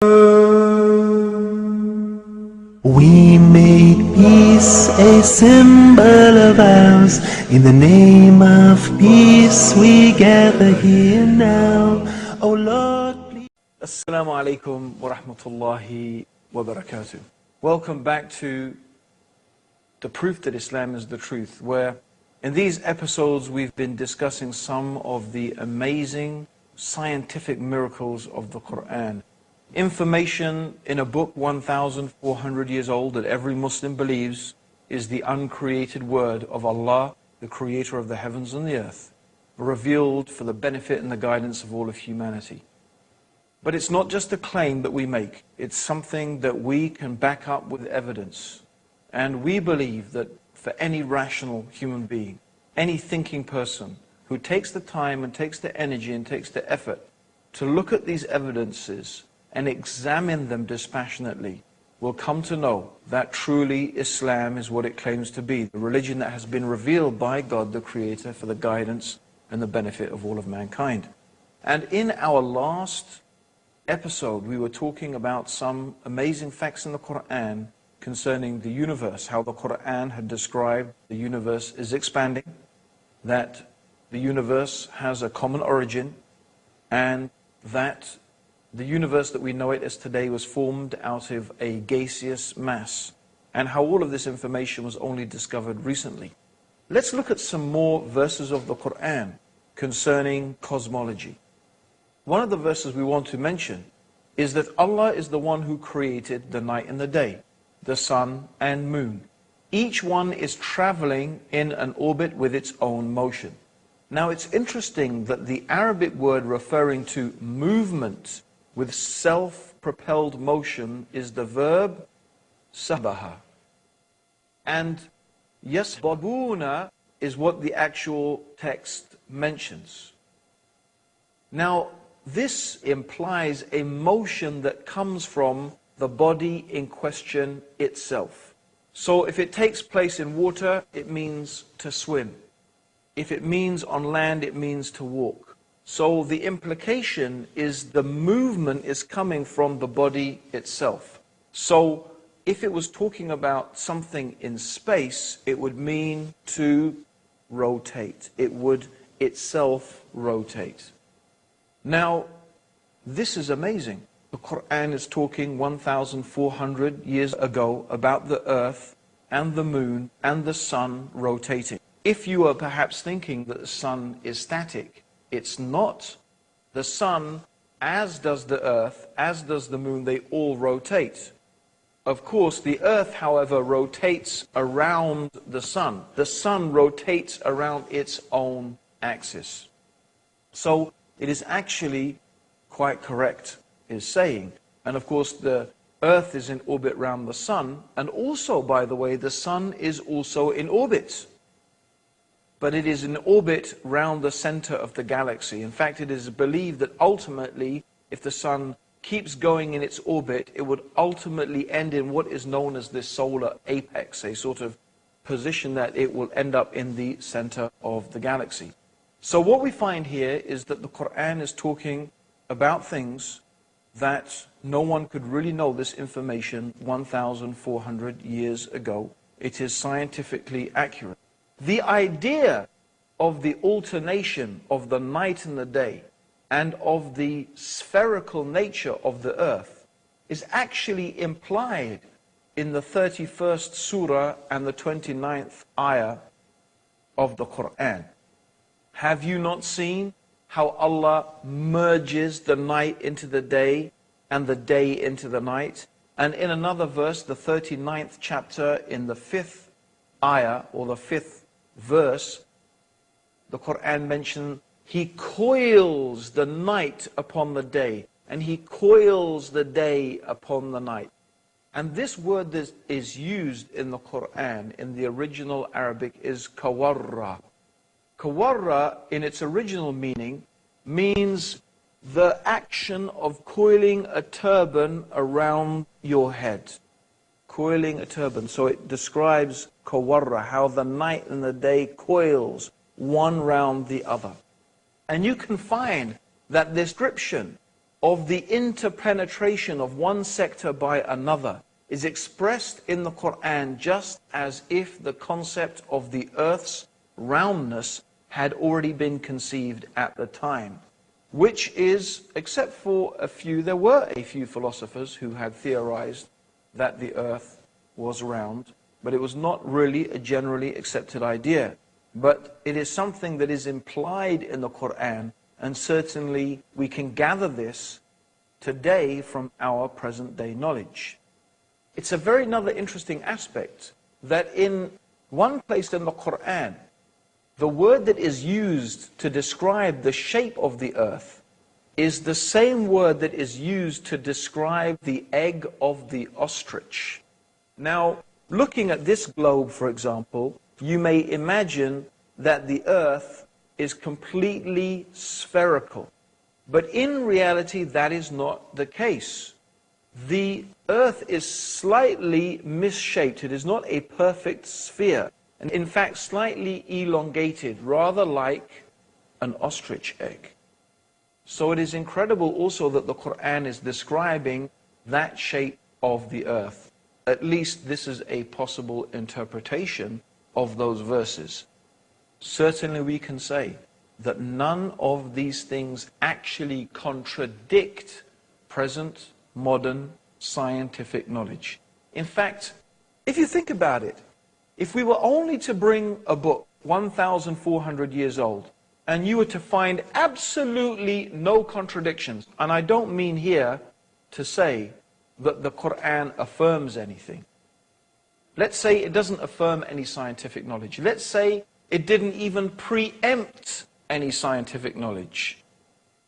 We make peace a symbol of ours. In the name of peace we gather here now. Oh Lord, please. Assalamu alaikum wa rahmatullahi wa barakatuh. Welcome back to The Proof that Islam is the Truth, where in these episodes we've been discussing some of the amazing scientific miracles of the Quran. Information in a book 1,400 years old that every Muslim believes is the uncreated word of Allah, the creator of the heavens and the earth, revealed for the benefit and the guidance of all of humanity. But it's not just a claim that we make, it's something that we can back up with evidence. And we believe that for any rational human being, any thinking person who takes the time and takes the energy and takes the effort to look at these evidences and examine them dispassionately, will come to know that truly Islam is what it claims to be, the religion that has been revealed by God the Creator for the guidance and the benefit of all of mankind. And in our last episode, we were talking about some amazing facts in the Quran concerning the universe, how the Quran had described the universe is expanding, that the universe has a common origin, and that the universe that we know it as today was formed out of a gaseous mass, and how all of this information was only discovered recently. Let's look at some more verses of the Quran concerning cosmology. One of the verses we want to mention is that Allah is the one who created the night and the day, the sun and moon. Each one is traveling in an orbit with its own motion. Now it's interesting that the Arabic word referring to movement with self-propelled motion is the verb sabaha. And yasbabuna is what the actual text mentions. Now, this implies a motion that comes from the body in question itself. So if it takes place in water, it means to swim. If it means on land, it means to walk. So the implication is the movement is coming from the body itself. So if it was talking about something in space, it would mean to rotate. It would itself rotate. Now, this is amazing. The Quran is talking 1,400 years ago about the earth and the moon and the sun rotating. If you are perhaps thinking that the sun is static, it's not. The sun, as does the earth, as does the moon, they all rotate. Of course, the earth, however, rotates around the sun. The sun rotates around its own axis. So it is actually quite correct, is saying. And of course, the earth is in orbit around the sun. And also, by the way, the sun is also in orbit. But it is in orbit round the center of the galaxy. In fact, it is believed that ultimately, if the sun keeps going in its orbit, it would ultimately end in what is known as the solar apex, a sort of position that it will end up in the center of the galaxy. So what we find here is that the Quran is talking about things that no one could really know this information 1,400 years ago. It is scientifically accurate. The idea of the alternation of the night and the day and of the spherical nature of the earth is actually implied in the 31st surah and the 29th ayah of the Quran. Have you not seen how Allah merges the night into the day and the day into the night? And in another verse, the 39th chapter in the 5th ayah or the 5th verse, the Quran mentions He coils the night upon the day and He coils the day upon the night. And this word that is used in the Quran in the original Arabic is kawarra. Kawarra in its original meaning means the action of coiling a turban around your head. Coiling a turban. So it describes kawarra, how the night and the day coils one round the other. And you can find that description of the interpenetration of one sector by another is expressed in the Quran just as if the concept of the earth's roundness had already been conceived at the time, which is, except for a few, there were a few philosophers who had theorized that the earth was round, but it was not really a generally accepted idea. But it is something that is implied in the Quran, and certainly we can gather this today from our present day knowledge. It's a very another interesting aspect that in one place in the Quran, the word that is used to describe the shape of the earth is the same word that is used to describe the egg of the ostrich. Now, looking at this globe, for example, you may imagine that the earth is completely spherical. But in reality, that is not the case. The earth is slightly misshaped. It is not a perfect sphere. And in fact, slightly elongated, rather like an ostrich egg. So it is incredible also that the Quran is describing that shape of the earth. At least this is a possible interpretation of those verses. Certainly we can say that none of these things actually contradict present modern scientific knowledge. In fact, if you think about it, if we were only to bring a book 1,400 years old, and you were to find absolutely no contradictions, and I don't mean here to say that the Quran affirms anything. Let's say it doesn't affirm any scientific knowledge. Let's say it didn't even preempt any scientific knowledge.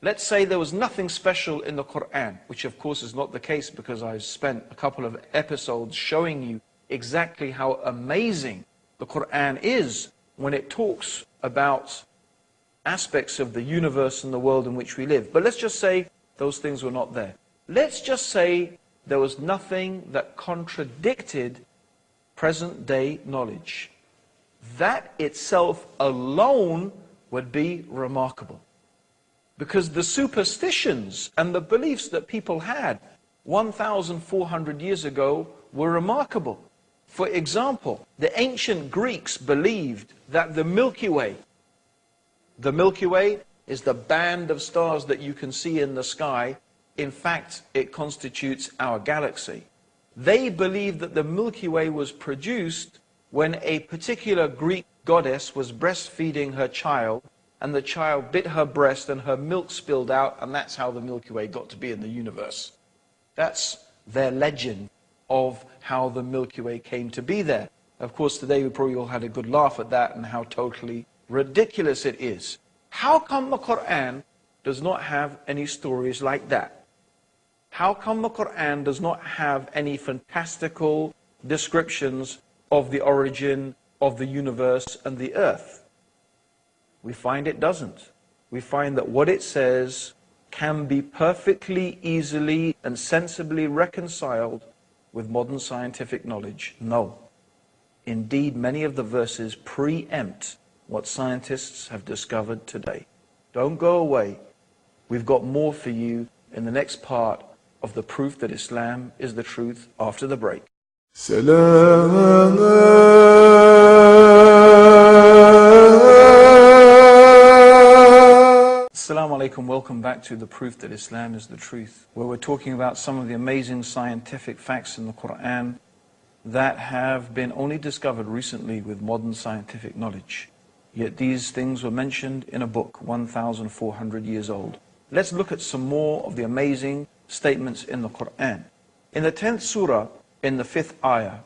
Let's say there was nothing special in the Quran, which of course is not the case because I've spent a couple of episodes showing you exactly how amazing the Quran is when it talks about aspects of the universe and the world in which we live. But let's just say those things were not there. Let's just say there was nothing that contradicted present day knowledge. That itself alone would be remarkable. Because the superstitions and the beliefs that people had 1,400 years ago were remarkable. For example, the ancient Greeks believed that the Milky Way is the band of stars that you can see in the sky. In fact, it constitutes our galaxy. They believed that the Milky Way was produced when a particular Greek goddess was breastfeeding her child, and the child bit her breast and her milk spilled out, and that's how the Milky Way got to be in the universe. That's their legend of how the Milky Way came to be there. Of course, today we probably all had a good laugh at that and how totally ridiculous it is. How come the Quran does not have any stories like that? How come the Quran does not have any fantastical descriptions of the origin of the universe and the earth? We find it doesn't. We find that what it says can be perfectly, easily, and sensibly reconciled with modern scientific knowledge. No. Indeed, many of the verses preempt what scientists have discovered today. Don't go away. We've got more for you in the next part of the proof that Islam is the truth after the break. Assalamu alaikum, welcome back to the proof that Islam is the truth, where we're talking about some of the amazing scientific facts in the Quran that have been only discovered recently with modern scientific knowledge. Yet these things were mentioned in a book 1,400 years old. Let's look at some more of the amazing statements in the Quran. In the 10th surah, in the 5th ayah,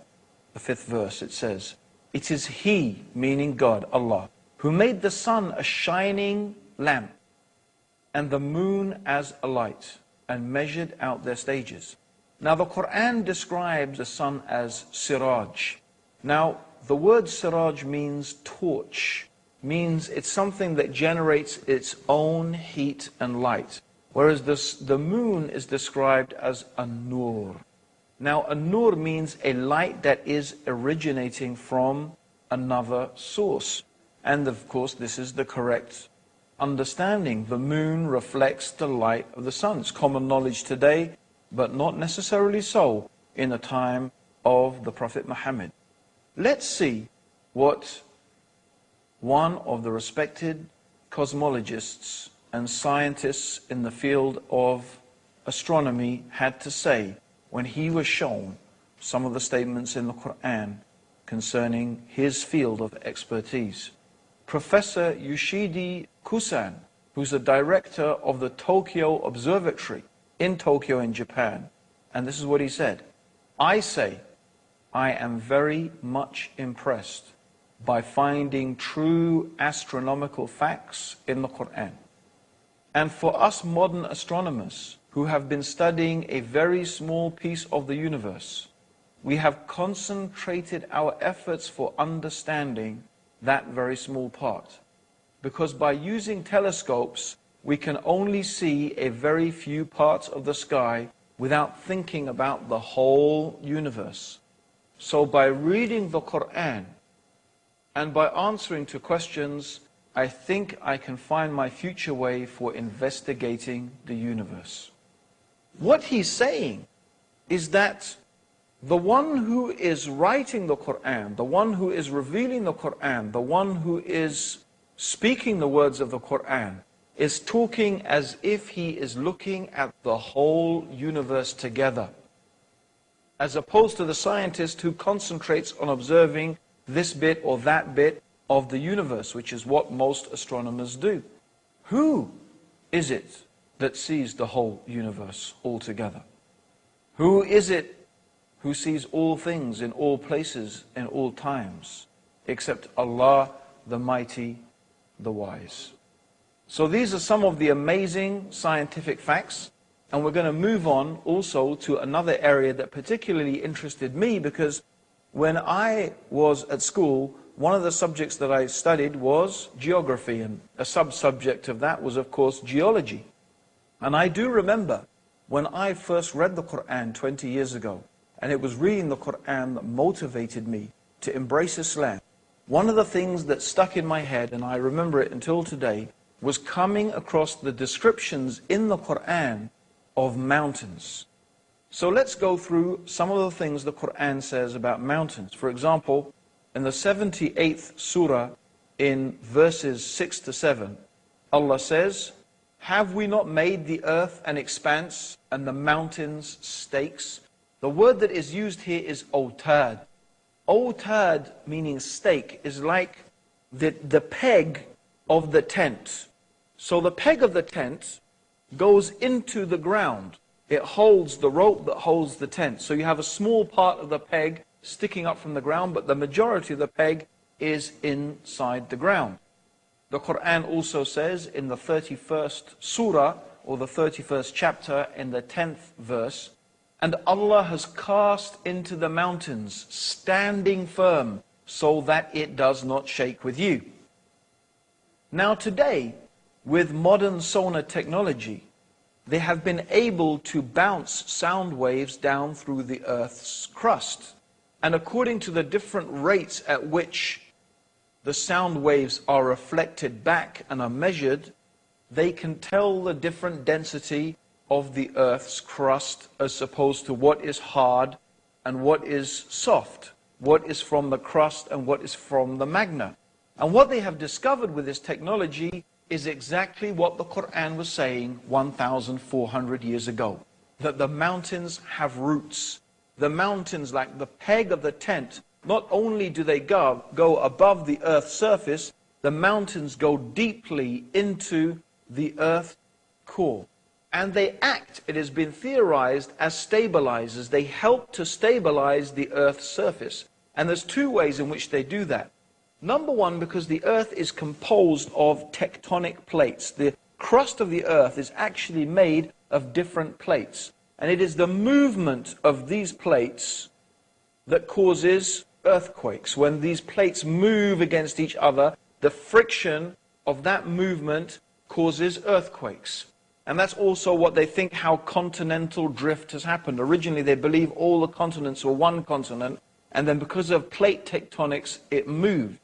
the 5th verse, it says, "It is He," meaning God, Allah, "who made the sun a shining lamp and the moon as a light, and measured out their stages." Now the Quran describes the sun as siraj. Now the word siraj means torch, means it's something that generates its own heat and light. Whereas the moon is described as a nur. Now a nur means a light that is originating from another source. And of course this is the correct understanding the moon reflects the light of the sun. It's common knowledge today, but not necessarily so in the time of the Prophet Muhammad. Let's see what one of the respected cosmologists and scientists in the field of astronomy had to say when he was shown some of the statements in the Quran concerning his field of expertise. Professor Yoshidi Kusan, who's the director of the Tokyo Observatory in Tokyo in Japan, and this is what he said: I say, I am very much impressed by finding true astronomical facts in the Quran. And for us modern astronomers who have been studying a very small piece of the universe, we have concentrated our efforts for understanding that very small part. Because by using telescopes, we can only see a very few parts of the sky without thinking about the whole universe. So by reading the Quran and by answering to questions, I think I can find my future way for investigating the universe. What he's saying is that the one who is writing the Quran, the one who is revealing the Quran, the one who is speaking the words of the Quran, is talking as if he is looking at the whole universe together, as opposed to the scientist who concentrates on observing this bit or that bit of the universe, which is what most astronomers do. Who is it that sees the whole universe altogether? Who is it who sees all things in all places in all times, except Allah, the Mighty, the Wise? So these are some of the amazing scientific facts, and we're going to move on also to another area that particularly interested me, because when I was at school, one of the subjects that I studied was geography, and a sub-subject of that was, of course, geology. And I do remember when I first read the Quran 20 years ago, and it was reading the Quran that motivated me to embrace Islam. One of the things that stuck in my head, and I remember it until today, was coming across the descriptions in the Quran of mountains. So let's go through some of the things the Quran says about mountains. For example, in the 78th surah, in verses 6 to 7, Allah says, have we not made the earth an expanse and the mountains stakes? The word that is used here is otad. Otad, meaning stake, is like the peg of the tent. So the peg of the tent goes into the ground. It holds the rope that holds the tent. So you have a small part of the peg sticking up from the ground, but the majority of the peg is inside the ground. The Quran also says in the 31st surah, or the 31st chapter, in the 10th verse, and Allah has cast into the mountains, standing firm, so that it does not shake with you. Now today, with modern sonar technology, they have been able to bounce sound waves down through the Earth's crust. And according to the different rates at which the sound waves are reflected back and are measured, they can tell the different density of the Earth's crust as opposed to what is hard and what is soft, what is from the crust and what is from the magma. And what they have discovered with this technology is exactly what the Quran was saying 1,400 years ago, that the mountains have roots. The mountains, like the peg of the tent, not only do they go above the earth's surface, the mountains go deeply into the earth's core. And they act, it has been theorized, as stabilizers. They help to stabilize the earth's surface. And there's two ways in which they do that. Number one, because the earth is composed of tectonic plates. The crust of the earth is actually made of different plates. And it is the movement of these plates that causes earthquakes. When these plates move against each other, the friction of that movement causes earthquakes. And that's also what they think how continental drift has happened. Originally they believe all the continents were one continent, and then because of plate tectonics, it moved.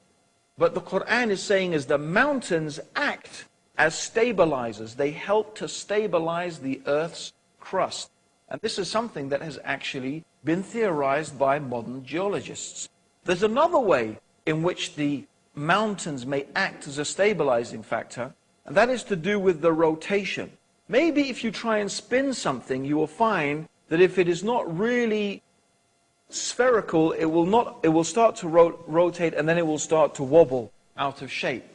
But the Quran is saying is the mountains act as stabilizers. They help to stabilize the Earth's crust. And this is something that has actually been theorized by modern geologists. There's another way in which the mountains may act as a stabilizing factor, and that is to do with the rotation. Maybe if you try and spin something, you will find that if it is not really spherical, it will start to rotate, and then it will start to wobble out of shape.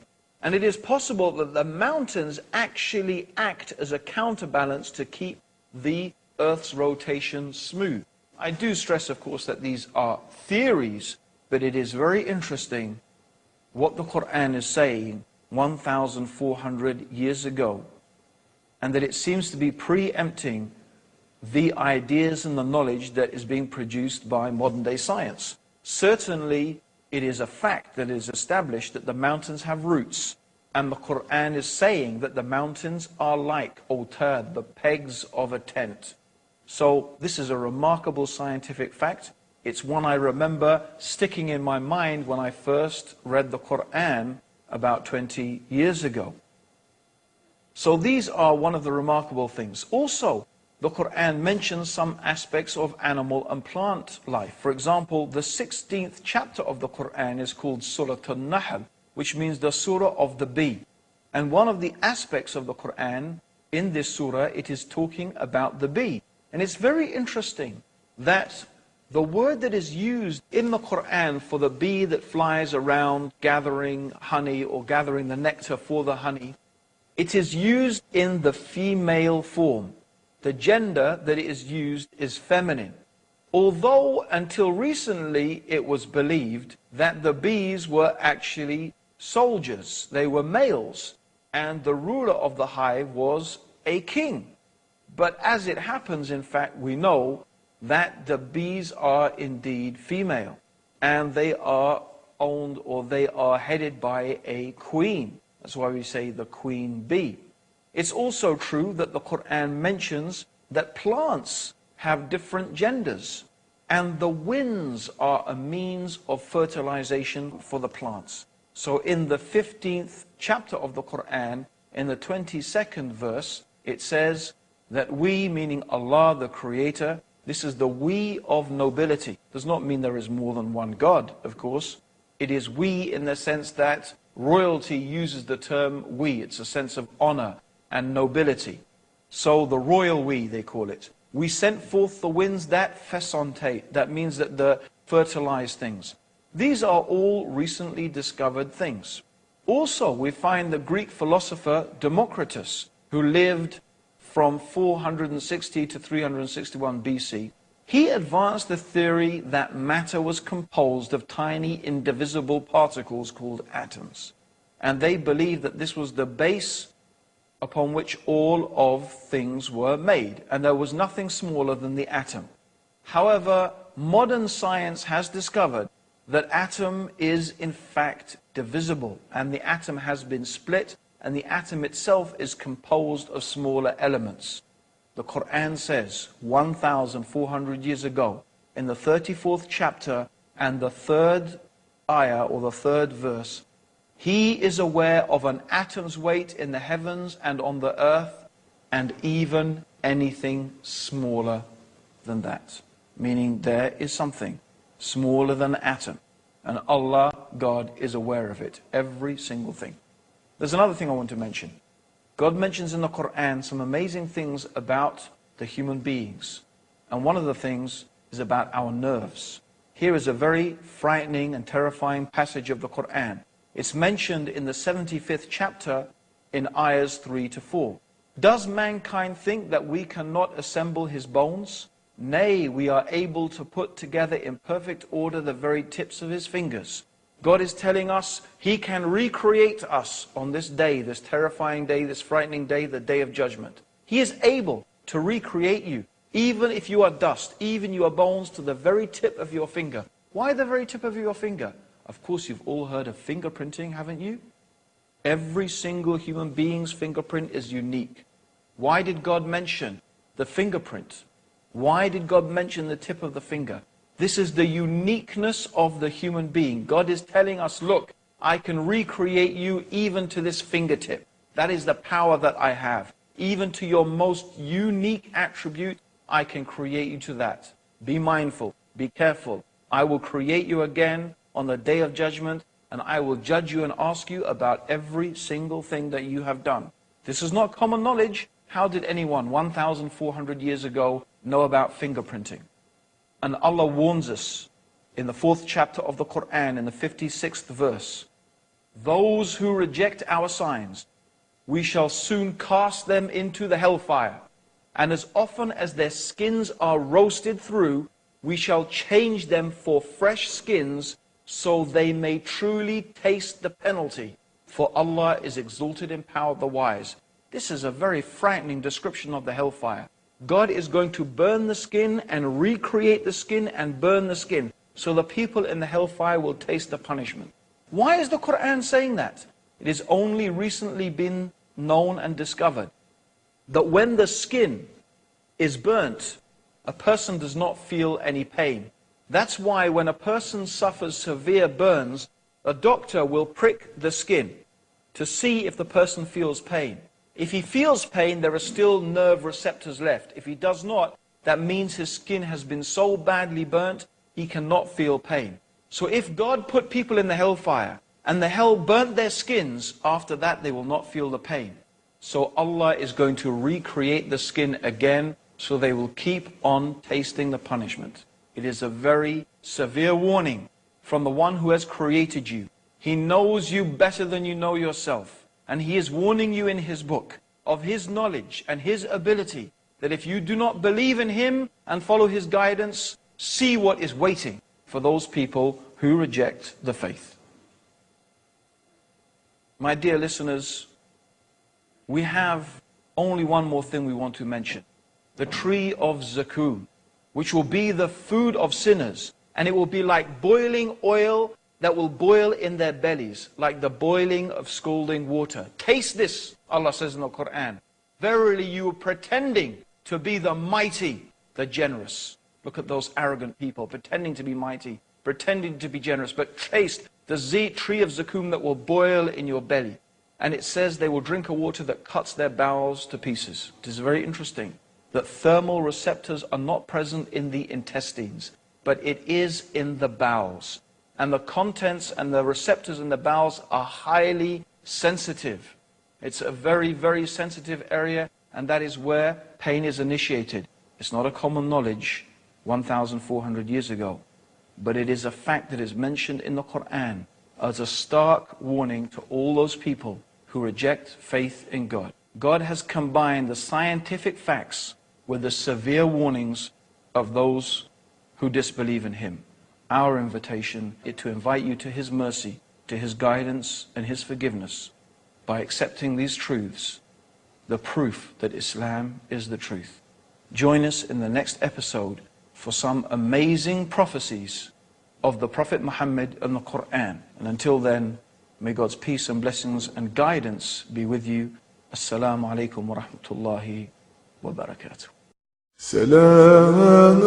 And it is possible that the mountains actually act as a counterbalance to keep the Earth's rotation smooth. I do stress, of course, that these are theories, but it is very interesting what the Quran is saying 1,400 years ago, and that it seems to be preempting the ideas and the knowledge that is being produced by modern day science. Certainly, it is a fact that is established that the mountains have roots, and the Quran is saying that the mountains are like autad, the pegs of a tent. So this is a remarkable scientific fact. It's one I remember sticking in my mind when I first read the Quran about 20 years ago. So these are one of the remarkable things. Also, the Quran mentions some aspects of animal and plant life. For example, the 16th chapter of the Quran is called Surah An-Nahl, which means the surah of the bee. And one of the aspects of the Quran in this surah, it is talking about the bee. And it's very interesting that the word that is used in the Quran for the bee that flies around gathering honey or gathering the nectar for the honey, it is used in the female form. The gender that is used is feminine. Although until recently it was believed that the bees were actually soldiers. They were males, and the ruler of the hive was a king. But as it happens, in fact, we know that the bees are indeed female, and they are owned, or they are headed by a queen. That's why we say the queen bee. It's also true that the Quran mentions that plants have different genders, and the winds are a means of fertilization for the plants. So in the 15th chapter of the Quran, in the 22nd verse, it says that we, meaning Allah the Creator, this is the we of nobility. Does not mean there is more than one God, of course. It is we in the sense that royalty uses the term we. It's a sense of honor and nobility. So the royal we, they call it. We sent forth the winds that fesontate. That means that the fertilize things. These are all recently discovered things. Also, we find the Greek philosopher Democritus, who lived from 460 to 361 BC. He advanced the theory that matter was composed of tiny indivisible particles called atoms. And they believed that this was the base upon which all of things were made, and there was nothing smaller than the atom. However, modern science has discovered that atom is in fact divisible, and the atom has been split, and the atom itself is composed of smaller elements. The Quran says 1,400 years ago, in the 34th chapter and the 3rd ayah, or the 3rd verse, He is aware of an atom's weight in the heavens and on the earth, and even anything smaller than that. Meaning there is something smaller than an atom. And Allah, God, is aware of it. Every single thing. There's another thing I want to mention. God mentions in the Quran some amazing things about the human beings. And one of the things is about our nerves. Here is a very frightening and terrifying passage of the Quran. It's mentioned in the 75th chapter in ayahs 3 to 4. Does mankind think that we cannot assemble his bones? Nay, we are able to put together in perfect order the very tips of his fingers. God is telling us He can recreate us on this day, this terrifying day, this frightening day, the day of judgment. He is able to recreate you, even if you are dust, even your bones to the very tip of your finger. Why the very tip of your finger? Of course, you've all heard of fingerprinting, haven't you? Every single human being's fingerprint is unique. Why did God mention the fingerprint? Why did God mention the tip of the finger? This is the uniqueness of the human being. God is telling us, look, I can recreate you even to this fingertip. That is the power that I have. Even to your most unique attribute, I can create you to that. Be mindful, be careful. I will create you again on the day of judgment, and I will judge you and ask you about every single thing that you have done. This is not common knowledge. How did anyone 1,400 years ago know about fingerprinting? And Allah warns us in the 4th chapter of the Quran, in the 56th verse, those who reject our signs, we shall soon cast them into the hellfire. And as often as their skins are roasted through, we shall change them for fresh skins, so they may truly taste the penalty. For Allah is exalted in power of the wise. This is a very frightening description of the hellfire. God is going to burn the skin and recreate the skin and burn the skin, so the people in the hellfire will taste the punishment. Why is the Quran saying that? It has only recently been known and discovered that when the skin is burnt, a person does not feel any pain. That's why when a person suffers severe burns, a doctor will prick the skin to see if the person feels pain. If he feels pain, there are still nerve receptors left. If he does not, that means his skin has been so badly burnt, he cannot feel pain. So if God put people in the hellfire, and the hell burnt their skins, after that they will not feel the pain. So Allah is going to recreate the skin again, so they will keep on tasting the punishment. It is a very severe warning from the one who has created you. He knows you better than you know yourself. And He is warning you in His book of His knowledge and His ability, that if you do not believe in Him and follow His guidance, see what is waiting for those people who reject the faith. My dear listeners, we have only one more thing we want to mention. The tree of Zakum, which will be the food of sinners, and it will be like boiling oil that will boil in their bellies, like the boiling of scalding water. Taste this, Allah says in the Quran. Verily you are pretending to be the mighty, the generous. Look at those arrogant people, pretending to be mighty, pretending to be generous, but taste the tree of Zakum that will boil in your belly. And it says they will drink a water that cuts their bowels to pieces. It is very interesting that thermal receptors are not present in the intestines, but it is in the bowels. And the contents and the receptors in the bowels are highly sensitive. It's a very, very sensitive area, and that is where pain is initiated. It's not a common knowledge 1,400 years ago, but it is a fact that is mentioned in the Quran as a stark warning to all those people who reject faith in God. God has combined the scientific facts with the severe warnings of those who disbelieve in Him. Our invitation is to invite you to His mercy, to His guidance and His forgiveness by accepting these truths, the proof that Islam is the truth. Join us in the next episode for some amazing prophecies of the Prophet Muhammad and the Quran. And until then, may God's peace and blessings and guidance be with you. Assalamu alaikum wa rahmatullahi wa barakatuh. سلام